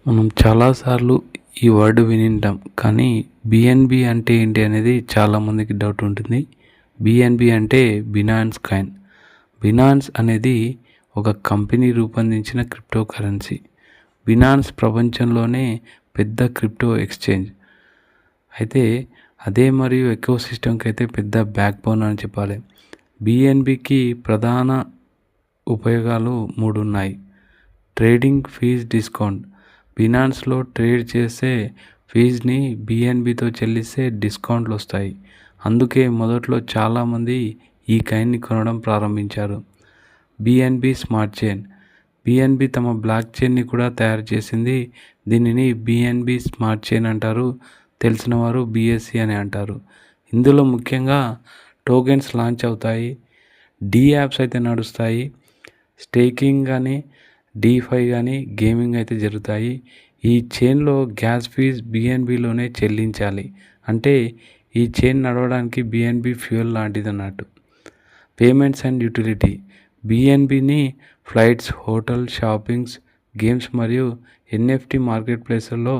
మనం చాలాసార్లు ఈ వర్డ్ వినింటాం, కానీ బిఎన్బి అంటే ఏంటి అనేది చాలామందికి డౌట్ ఉంటుంది. బిఎన్బి అంటే బినాన్స్ కాయిన్. బినాన్స్ అనేది ఒక కంపెనీ రూపొందించిన క్రిప్టో కరెన్సీ. బినాన్స్ ప్రపంచంలోనే పెద్ద క్రిప్టో ఎక్స్చేంజ్ అయితే అదే, మరియు ఎకో సిస్టమ్కి అయితే పెద్ద బ్యాక్ బోన్ అని చెప్పాలి. బిఎన్బికి ప్రధాన ఉపయోగాలు 3 ఉన్నాయి. Trading fees discount. బినాన్స్లో ట్రేడ్ చేసే ఫీజ్ని బిఎన్బితో చెల్లిస్తే డిస్కౌంట్లు వస్తాయి. అందుకే మొదట్లో చాలామంది ఈ కాయిన్ని కొనడం ప్రారంభించారు. BNB smart chain. బిఎన్బి తమ బ్లాక్ చైన్ని కూడా తయారు చేసింది. దీనిని బిఎన్బి స్మార్ట్ చైన్ అంటారు. తెలిసిన వారు బిఎస్సి అని అంటారు. ఇందులో ముఖ్యంగా టోకెన్స్ లాంచ్ అవుతాయి, డి యాప్స్ అయితే నడుస్తాయి, స్టేకింగ్ కానీ డీఫై కానీ గేమింగ్ అయితే జరుగుతాయి. ఈ చైన్లో గ్యాస్ ఫీజ్ బిఎన్బిలోనే చెల్లించాలి. అంటే ఈ చైన్ నడవడానికి బిఎన్బి ఫ్యూయల్ లాంటిది అన్నట్టు. Payments and utility. బిఎన్బిని ఫ్లైట్స్, హోటల్, షాపింగ్స్, గేమ్స్ మరియు ఎన్ఎఫ్టి మార్కెట్ ప్లేస్లలో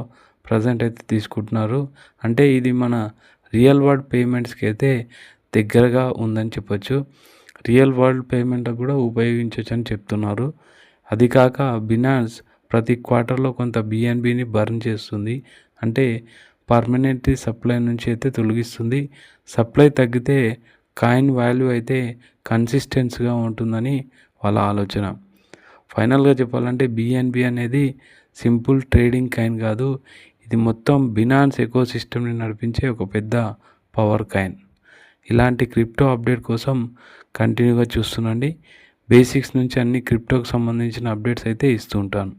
ప్రజెంట్ అయితే తీసుకుంటున్నారు. అంటే ఇది మన రియల్ వరల్డ్ పేమెంట్స్కి అయితే దగ్గరగా ఉందని చెప్పొచ్చు. రియల్ వరల్డ్ పేమెంట్ కూడా ఉపయోగించవచ్చు అని చెప్తున్నారు. అది కాక బినాన్స్ ప్రతి క్వార్టర్లో కొంత బిఎన్బిని బర్న్ చేస్తుంది. అంటే పర్మనెంట్ సప్లై నుంచి అయితే తొలగిస్తుంది. సప్లై తగ్గితే కాయిన్ వాల్యూ అయితే కన్సిస్టెన్స్గా ఉంటుందని వాళ్ళ ఆలోచన. ఫైనల్గా చెప్పాలంటే బిఎన్బి అనేది సింపుల్ ట్రేడింగ్ కాయిన్ కాదు, ఇది మొత్తం బినాన్స్ ఎకో సిస్టమ్ని నడిపించే ఒక పెద్ద పవర్ కాయిన్. ఇలాంటి క్రిప్టో అప్డేట్ కోసం కంటిన్యూగా చూస్తుండండి. బేసిక్స్ నుంచి అన్ని క్రిప్టోకి సంబంధించిన అప్డేట్స్ అయితే ఇస్తూ ఉంటాను.